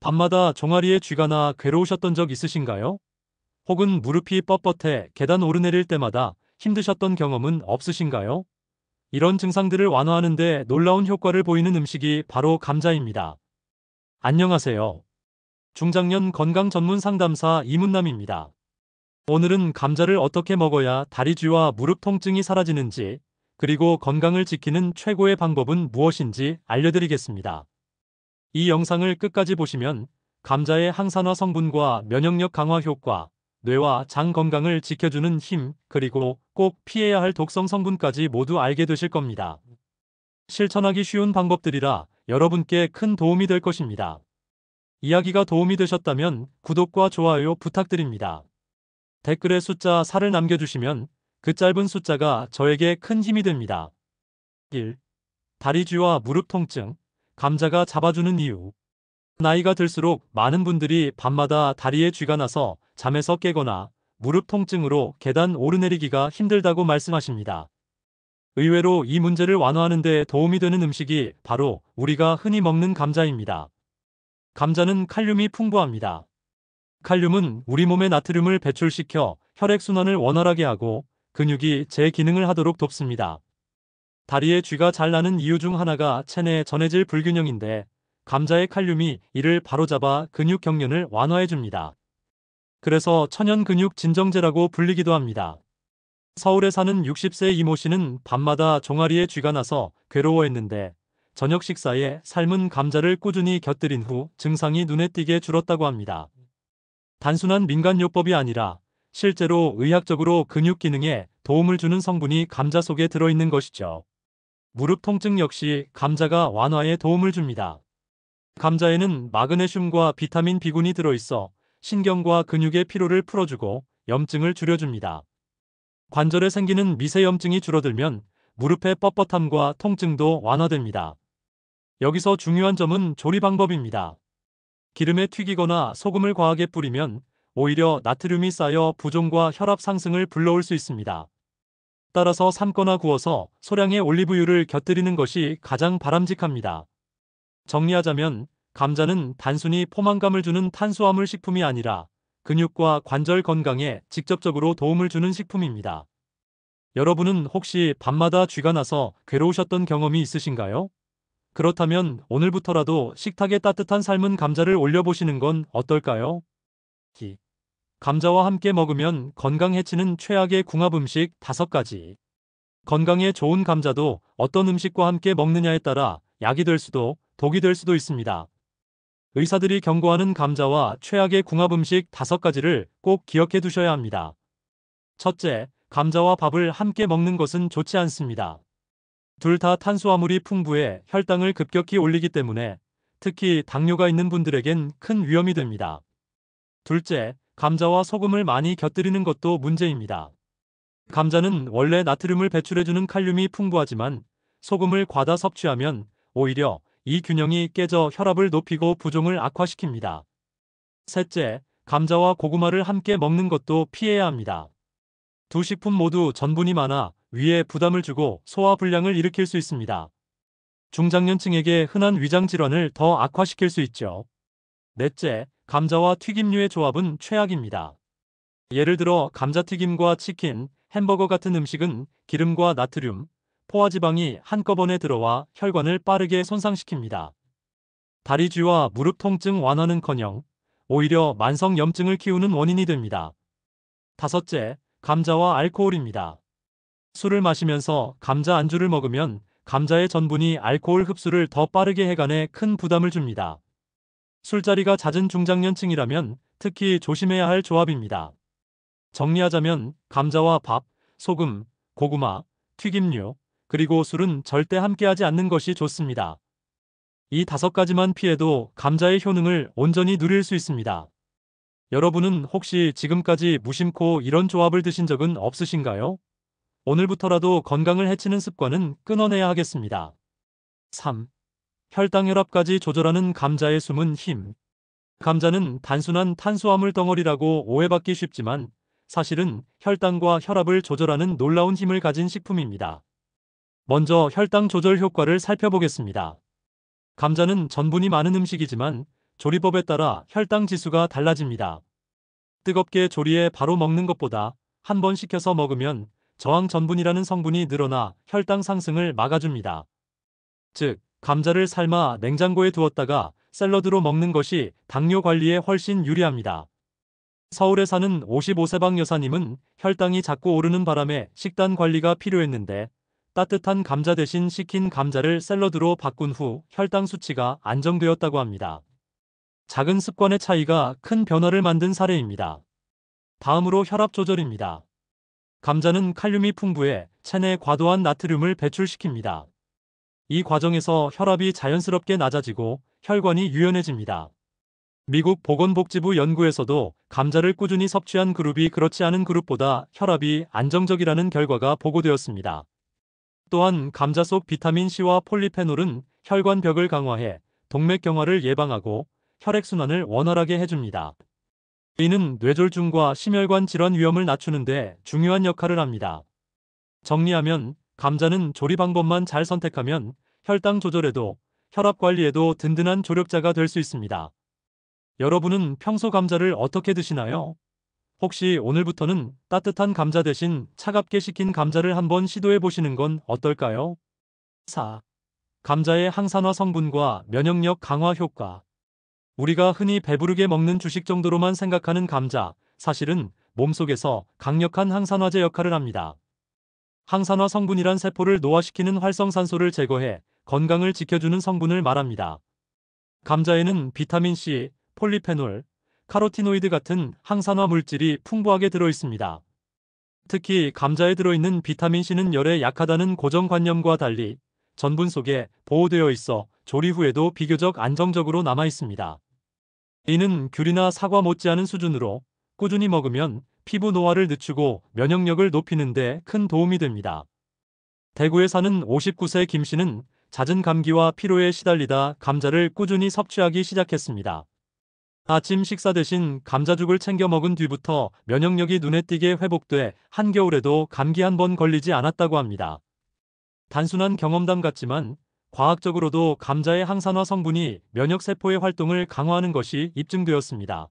밤마다 종아리에 쥐가 나 괴로우셨던 적 있으신가요? 혹은 무릎이 뻣뻣해 계단 오르내릴 때마다 힘드셨던 경험은 없으신가요? 이런 증상들을 완화하는 데 놀라운 효과를 보이는 음식이 바로 감자입니다. 안녕하세요. 중장년 건강 전문 상담사 이문남입니다. 오늘은 감자를 어떻게 먹어야 다리쥐와 무릎 통증이 사라지는지, 그리고 건강을 지키는 최고의 방법은 무엇인지 알려드리겠습니다. 이 영상을 끝까지 보시면 감자의 항산화 성분과 면역력 강화 효과, 뇌와 장 건강을 지켜주는 힘, 그리고 꼭 피해야 할 독성 성분까지 모두 알게 되실 겁니다. 실천하기 쉬운 방법들이라 여러분께 큰 도움이 될 것입니다. 이야기가 도움이 되셨다면 구독과 좋아요 부탁드립니다. 댓글에 숫자 4를 남겨주시면 그 짧은 숫자가 저에게 큰 힘이 됩니다. 1. 다리쥐와 무릎 통증, 감자가 잡아주는 이유. 나이가 들수록 많은 분들이 밤마다 다리에 쥐가 나서 잠에서 깨거나 무릎 통증으로 계단 오르내리기가 힘들다고 말씀하십니다. 의외로 이 문제를 완화하는 데 도움이 되는 음식이 바로 우리가 흔히 먹는 감자입니다. 감자는 칼륨이 풍부합니다. 칼륨은 우리 몸의 나트륨을 배출시켜 혈액순환을 원활하게 하고 근육이 제 기능을 하도록 돕습니다. 다리에 쥐가 잘 나는 이유 중 하나가 체내 전해질 불균형인데, 감자의 칼륨이 이를 바로잡아 근육 경련을 완화해줍니다. 그래서 천연 근육 진정제라고 불리기도 합니다. 서울에 사는 60세 이모 씨는 밤마다 종아리에 쥐가 나서 괴로워했는데, 저녁 식사에 삶은 감자를 꾸준히 곁들인 후 증상이 눈에 띄게 줄었다고 합니다. 단순한 민간요법이 아니라 실제로 의학적으로 근육 기능에 도움을 주는 성분이 감자 속에 들어있는 것이죠. 무릎 통증 역시 감자가 완화에 도움을 줍니다. 감자에는 마그네슘과 비타민 B군이 들어있어 신경과 근육의 피로를 풀어주고 염증을 줄여줍니다. 관절에 생기는 미세염증이 줄어들면 무릎의 뻣뻣함과 통증도 완화됩니다. 여기서 중요한 점은 조리 방법입니다. 기름에 튀기거나 소금을 과하게 뿌리면 오히려 나트륨이 쌓여 부종과 혈압 상승을 불러올 수 있습니다. 따라서 삶거나 구워서 소량의 올리브유를 곁들이는 것이 가장 바람직합니다. 정리하자면 감자는 단순히 포만감을 주는 탄수화물 식품이 아니라 근육과 관절 건강에 직접적으로 도움을 주는 식품입니다. 여러분은 혹시 밤마다 쥐가 나서 괴로우셨던 경험이 있으신가요? 그렇다면 오늘부터라도 식탁에 따뜻한 삶은 감자를 올려보시는 건 어떨까요? 감자와 함께 먹으면 건강 해치는 최악의 궁합 음식 5가지. 건강에 좋은 감자도 어떤 음식과 함께 먹느냐에 따라 약이 될 수도 독이 될 수도 있습니다. 의사들이 경고하는 감자와 최악의 궁합 음식 5가지를 꼭 기억해 두셔야 합니다. 첫째, 감자와 밥을 함께 먹는 것은 좋지 않습니다. 둘 다 탄수화물이 풍부해 혈당을 급격히 올리기 때문에 특히 당뇨가 있는 분들에겐 큰 위험이 됩니다. 둘째, 감자와 소금을 많이 곁들이는 것도 문제입니다. 감자는 원래 나트륨을 배출해주는 칼륨이 풍부하지만 소금을 과다 섭취하면 오히려 이 균형이 깨져 혈압을 높이고 부종을 악화시킵니다. 셋째, 감자와 고구마를 함께 먹는 것도 피해야 합니다. 두 식품 모두 전분이 많아 위에 부담을 주고 소화불량을 일으킬 수 있습니다. 중장년층에게 흔한 위장 질환을 더 악화시킬 수 있죠. 넷째, 감자와 튀김류의 조합은 최악입니다. 예를 들어 감자튀김과 치킨, 햄버거 같은 음식은 기름과 나트륨, 포화지방이 한꺼번에 들어와 혈관을 빠르게 손상시킵니다. 다리쥐와 무릎 통증 완화는커녕 오히려 만성 염증을 키우는 원인이 됩니다. 다섯째, 감자와 알코올입니다. 술을 마시면서 감자 안주를 먹으면 감자의 전분이 알코올 흡수를 더 빠르게 해간에 큰 부담을 줍니다. 술자리가 잦은 중장년층이라면 특히 조심해야 할 조합입니다. 정리하자면 감자와 밥, 소금, 고구마, 튀김류, 그리고 술은 절대 함께하지 않는 것이 좋습니다. 이 5가지만 피해도 감자의 효능을 온전히 누릴 수 있습니다. 여러분은 혹시 지금까지 무심코 이런 조합을 드신 적은 없으신가요? 오늘부터라도 건강을 해치는 습관은 끊어내야 하겠습니다. 3. 혈당 혈압까지 조절하는 감자의 숨은 힘. 감자는 단순한 탄수화물 덩어리라고 오해받기 쉽지만 사실은 혈당과 혈압을 조절하는 놀라운 힘을 가진 식품입니다. 먼저 혈당 조절 효과를 살펴보겠습니다. 감자는 전분이 많은 음식이지만 조리법에 따라 혈당 지수가 달라집니다. 뜨겁게 조리해 바로 먹는 것보다 한 번 식혀서 먹으면 저항 전분이라는 성분이 늘어나 혈당 상승을 막아줍니다. 즉, 감자를 삶아 냉장고에 두었다가 샐러드로 먹는 것이 당뇨 관리에 훨씬 유리합니다. 서울에 사는 55세방 여사님은 혈당이 자꾸 오르는 바람에 식단 관리가 필요했는데 따뜻한 감자 대신 식힌 감자를 샐러드로 바꾼 후 혈당 수치가 안정되었다고 합니다. 작은 습관의 차이가 큰 변화를 만든 사례입니다. 다음으로 혈압 조절입니다. 감자는 칼륨이 풍부해 체내 과도한 나트륨을 배출시킵니다. 이 과정에서 혈압이 자연스럽게 낮아지고 혈관이 유연해집니다. 미국 보건복지부 연구에서도 감자를 꾸준히 섭취한 그룹이 그렇지 않은 그룹보다 혈압이 안정적이라는 결과가 보고되었습니다. 또한 감자 속 비타민 C와 폴리페놀은 혈관벽을 강화해 동맥경화를 예방하고 혈액순환을 원활하게 해줍니다. 이는 뇌졸중과 심혈관 질환 위험을 낮추는 데 중요한 역할을 합니다. 정리하면 감자는 조리 방법만 잘 선택하면 혈당 조절에도 혈압 관리에도 든든한 조력자가 될 수 있습니다. 여러분은 평소 감자를 어떻게 드시나요? 혹시 오늘부터는 따뜻한 감자 대신 차갑게 식힌 감자를 한번 시도해 보시는 건 어떨까요? 4. 감자의 항산화 성분과 면역력 강화 효과. 우리가 흔히 배부르게 먹는 주식 정도로만 생각하는 감자, 사실은 몸속에서 강력한 항산화제 역할을 합니다. 항산화 성분이란 세포를 노화시키는 활성산소를 제거해 건강을 지켜주는 성분을 말합니다. 감자에는 비타민 C, 폴리페놀, 카로티노이드 같은 항산화 물질이 풍부하게 들어있습니다. 특히 감자에 들어있는 비타민 C는 열에 약하다는 고정관념과 달리 전분 속에 보호되어 있어 조리 후에도 비교적 안정적으로 남아 있습니다. 이는 귤이나 사과 못지않은 수준으로 꾸준히 먹으면 피부 노화를 늦추고 면역력을 높이는 데 큰 도움이 됩니다. 대구에 사는 59세 김 씨는 잦은 감기와 피로에 시달리다 감자를 꾸준히 섭취하기 시작했습니다. 아침 식사 대신 감자죽을 챙겨 먹은 뒤부터 면역력이 눈에 띄게 회복돼 한겨울에도 감기 한 번 걸리지 않았다고 합니다. 단순한 경험담 같지만 과학적으로도 감자의 항산화 성분이 면역세포의 활동을 강화하는 것이 입증되었습니다.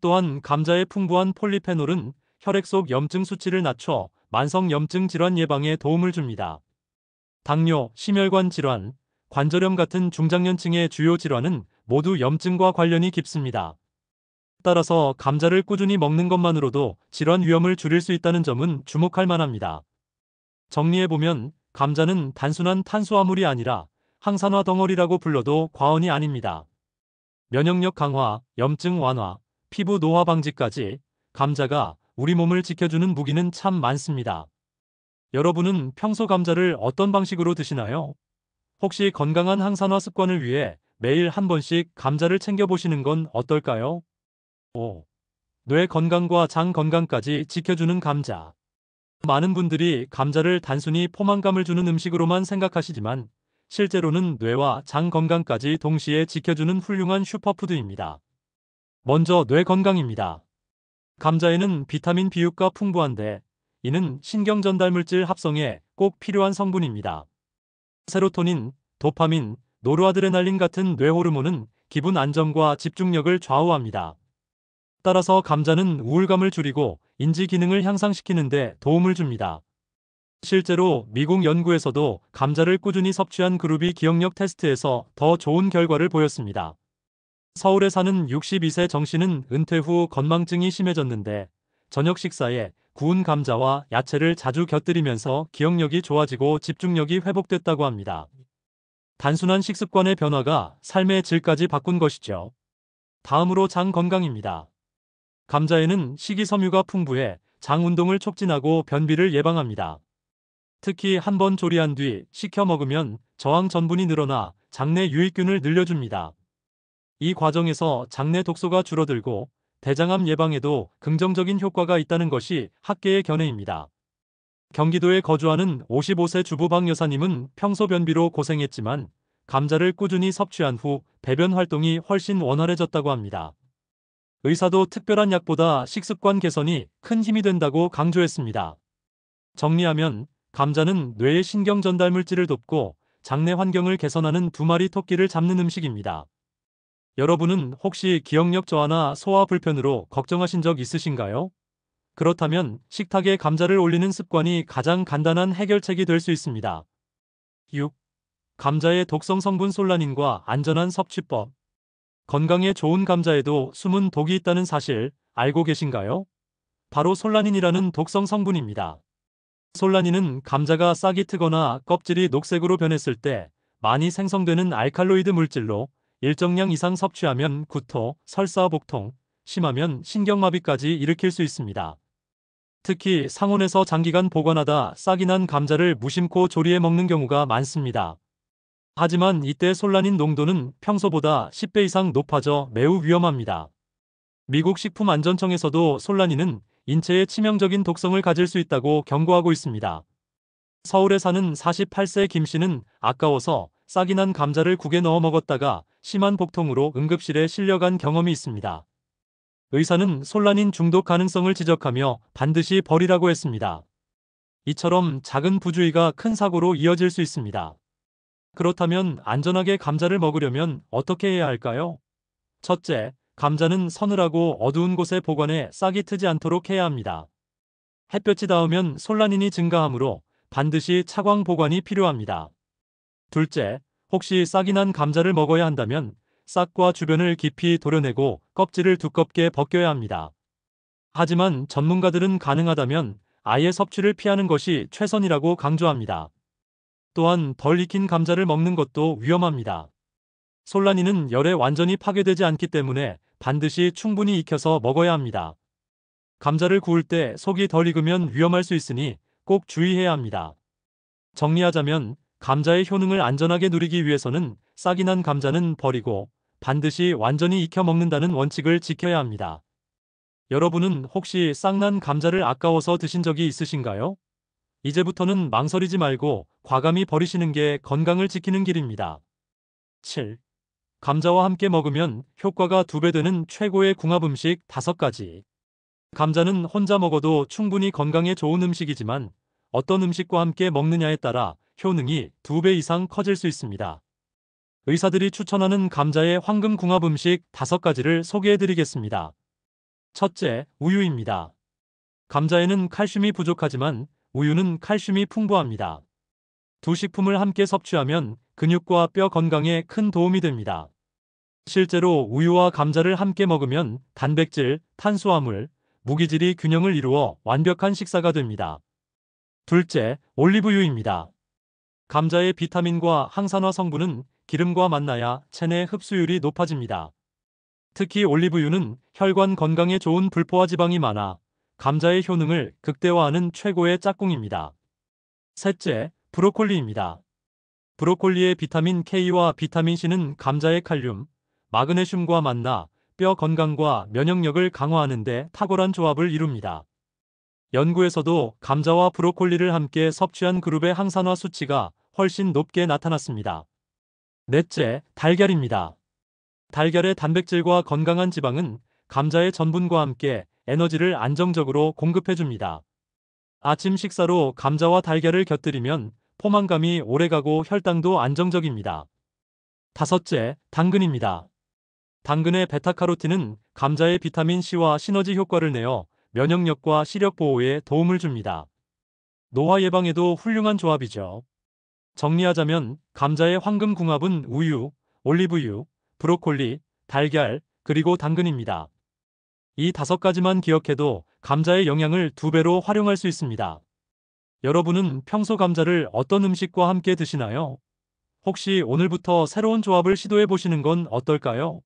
또한 감자의 풍부한 폴리페놀은 혈액 속 염증 수치를 낮춰 만성 염증 질환 예방에 도움을 줍니다. 당뇨, 심혈관 질환, 관절염 같은 중장년층의 주요 질환은 모두 염증과 관련이 깊습니다. 따라서 감자를 꾸준히 먹는 것만으로도 질환 위험을 줄일 수 있다는 점은 주목할 만합니다. 정리해보면 감자는 단순한 탄수화물이 아니라 항산화 덩어리라고 불러도 과언이 아닙니다. 면역력 강화, 염증 완화, 피부 노화 방지까지 감자가 우리 몸을 지켜주는 무기는 참 많습니다. 여러분은 평소 감자를 어떤 방식으로 드시나요? 혹시 건강한 항산화 습관을 위해 매일 한 번씩 감자를 챙겨보시는 건 어떨까요? 5. 뇌 건강과 장 건강까지 지켜주는 감자. 많은 분들이 감자를 단순히 포만감을 주는 음식으로만 생각하시지만 실제로는 뇌와 장 건강까지 동시에 지켜주는 훌륭한 슈퍼푸드입니다. 먼저 뇌 건강입니다. 감자에는 비타민 B육가 풍부한데 이는 신경전달물질 합성에 꼭 필요한 성분입니다. 세로토닌, 도파민, 노르아드레날린 같은 뇌 호르몬은 기분 안정과 집중력을 좌우합니다. 따라서 감자는 우울감을 줄이고 인지 기능을 향상시키는 데 도움을 줍니다. 실제로 미국 연구에서도 감자를 꾸준히 섭취한 그룹이 기억력 테스트에서 더 좋은 결과를 보였습니다. 서울에 사는 62세 정 씨는 은퇴 후 건망증이 심해졌는데 저녁 식사에 구운 감자와 야채를 자주 곁들이면서 기억력이 좋아지고 집중력이 회복됐다고 합니다. 단순한 식습관의 변화가 삶의 질까지 바꾼 것이죠. 다음으로 장 건강입니다. 감자에는 식이섬유가 풍부해 장 운동을 촉진하고 변비를 예방합니다. 특히 한 번 조리한 뒤 식혀 먹으면 저항 전분이 늘어나 장내 유익균을 늘려줍니다. 이 과정에서 장내 독소가 줄어들고 대장암 예방에도 긍정적인 효과가 있다는 것이 학계의 견해입니다. 경기도에 거주하는 55세 주부 박 여사님은 평소 변비로 고생했지만 감자를 꾸준히 섭취한 후 배변 활동이 훨씬 원활해졌다고 합니다. 의사도 특별한 약보다 식습관 개선이 큰 힘이 된다고 강조했습니다. 정리하면 감자는 뇌의 신경 전달 물질을 돕고 장내 환경을 개선하는 두 마리 토끼를 잡는 음식입니다. 여러분은 혹시 기억력 저하나 소화 불편으로 걱정하신 적 있으신가요? 그렇다면 식탁에 감자를 올리는 습관이 가장 간단한 해결책이 될 수 있습니다. 6. 감자의 독성 성분 솔라닌과 안전한 섭취법. 건강에 좋은 감자에도 숨은 독이 있다는 사실 알고 계신가요? 바로 솔라닌이라는 독성 성분입니다. 솔라닌은 감자가 싹이 트거나 껍질이 녹색으로 변했을 때 많이 생성되는 알칼로이드 물질로 일정량 이상 섭취하면 구토, 설사, 복통, 심하면 신경마비까지 일으킬 수 있습니다. 특히 상온에서 장기간 보관하다 싹이 난 감자를 무심코 조리해 먹는 경우가 많습니다. 하지만 이때 솔라닌 농도는 평소보다 10배 이상 높아져 매우 위험합니다. 미국 식품안전청에서도 솔라닌은 인체에 치명적인 독성을 가질 수 있다고 경고하고 있습니다. 서울에 사는 48세 김 씨는 아까워서 싹이 난 감자를 국에 넣어 먹었다가 심한 복통으로 응급실에 실려간 경험이 있습니다. 의사는 솔라닌 중독 가능성을 지적하며 반드시 버리라고 했습니다. 이처럼 작은 부주의가 큰 사고로 이어질 수 있습니다. 그렇다면 안전하게 감자를 먹으려면 어떻게 해야 할까요? 첫째, 감자는 서늘하고 어두운 곳에 보관해 싹이 트지 않도록 해야 합니다. 햇볕이 닿으면 솔라닌이 증가하므로 반드시 차광 보관이 필요합니다. 둘째, 혹시 싹이 난 감자를 먹어야 한다면 싹과 주변을 깊이 도려내고 껍질을 두껍게 벗겨야 합니다. 하지만 전문가들은 가능하다면 아예 섭취를 피하는 것이 최선이라고 강조합니다. 또한 덜 익힌 감자를 먹는 것도 위험합니다. 솔라닌은 열에 완전히 파괴되지 않기 때문에 반드시 충분히 익혀서 먹어야 합니다. 감자를 구울 때 속이 덜 익으면 위험할 수 있으니 꼭 주의해야 합니다. 정리하자면 감자의 효능을 안전하게 누리기 위해서는 싹이 난 감자는 버리고 반드시 완전히 익혀 먹는다는 원칙을 지켜야 합니다. 여러분은 혹시 싹 난 감자를 아까워서 드신 적이 있으신가요? 이제부터는 망설이지 말고 과감히 버리시는 게 건강을 지키는 길입니다. 7. 감자와 함께 먹으면 효과가 2배 되는 최고의 궁합 음식 5가지. 감자는 혼자 먹어도 충분히 건강에 좋은 음식이지만 어떤 음식과 함께 먹느냐에 따라 효능이 2배 이상 커질 수 있습니다. 의사들이 추천하는 감자의 황금 궁합 음식 5가지를 소개해드리겠습니다. 첫째, 우유입니다. 감자에는 칼슘이 부족하지만 우유는 칼슘이 풍부합니다. 두 식품을 함께 섭취하면 근육과 뼈 건강에 큰 도움이 됩니다. 실제로 우유와 감자를 함께 먹으면 단백질, 탄수화물, 무기질이 균형을 이루어 완벽한 식사가 됩니다. 둘째, 올리브유입니다. 감자의 비타민과 항산화 성분은 기름과 만나야 체내 흡수율이 높아집니다. 특히 올리브유는 혈관 건강에 좋은 불포화 지방이 많아 감자의 효능을 극대화하는 최고의 짝꿍입니다. 셋째, 브로콜리입니다. 브로콜리의 비타민 K와 비타민 C는 감자의 칼륨, 마그네슘과 만나 뼈 건강과 면역력을 강화하는 데 탁월한 조합을 이룹니다. 연구에서도 감자와 브로콜리를 함께 섭취한 그룹의 항산화 수치가 훨씬 높게 나타났습니다. 넷째, 달걀입니다. 달걀의 단백질과 건강한 지방은 감자의 전분과 함께 에너지를 안정적으로 공급해줍니다. 아침 식사로 감자와 달걀을 곁들이면 포만감이 오래가고 혈당도 안정적입니다. 다섯째, 당근입니다. 당근의 베타카로틴은 감자의 비타민 C와 시너지 효과를 내어 면역력과 시력 보호에 도움을 줍니다. 노화 예방에도 훌륭한 조합이죠. 정리하자면 감자의 황금 궁합은 우유, 올리브유, 브로콜리, 달걀, 그리고 당근입니다. 이 5가지만 기억해도 감자의 영양을 2배로 활용할 수 있습니다. 여러분은 평소 감자를 어떤 음식과 함께 드시나요? 혹시 오늘부터 새로운 조합을 시도해 보시는 건 어떨까요?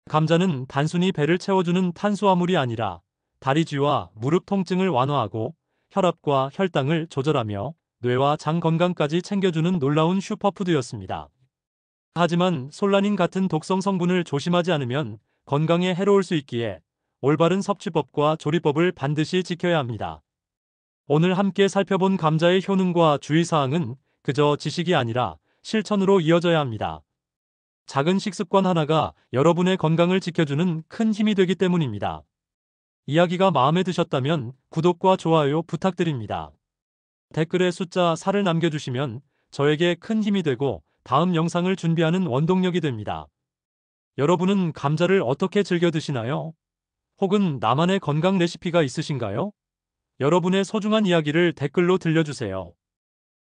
감자는 단순히 배를 채워주는 탄수화물이 아니라 다리쥐와 무릎 통증을 완화하고 혈압과 혈당을 조절하며 뇌와 장 건강까지 챙겨주는 놀라운 슈퍼푸드였습니다. 하지만 솔라닌 같은 독성 성분을 조심하지 않으면 건강에 해로울 수 있기에 올바른 섭취법과 조리법을 반드시 지켜야 합니다. 오늘 함께 살펴본 감자의 효능과 주의사항은 그저 지식이 아니라 실천으로 이어져야 합니다. 작은 식습관 하나가 여러분의 건강을 지켜주는 큰 힘이 되기 때문입니다. 이야기가 마음에 드셨다면 구독과 좋아요 부탁드립니다. 댓글에 숫자 4를 남겨주시면 저에게 큰 힘이 되고 다음 영상을 준비하는 원동력이 됩니다. 여러분은 감자를 어떻게 즐겨 드시나요? 혹은 나만의 건강 레시피가 있으신가요? 여러분의 소중한 이야기를 댓글로 들려주세요.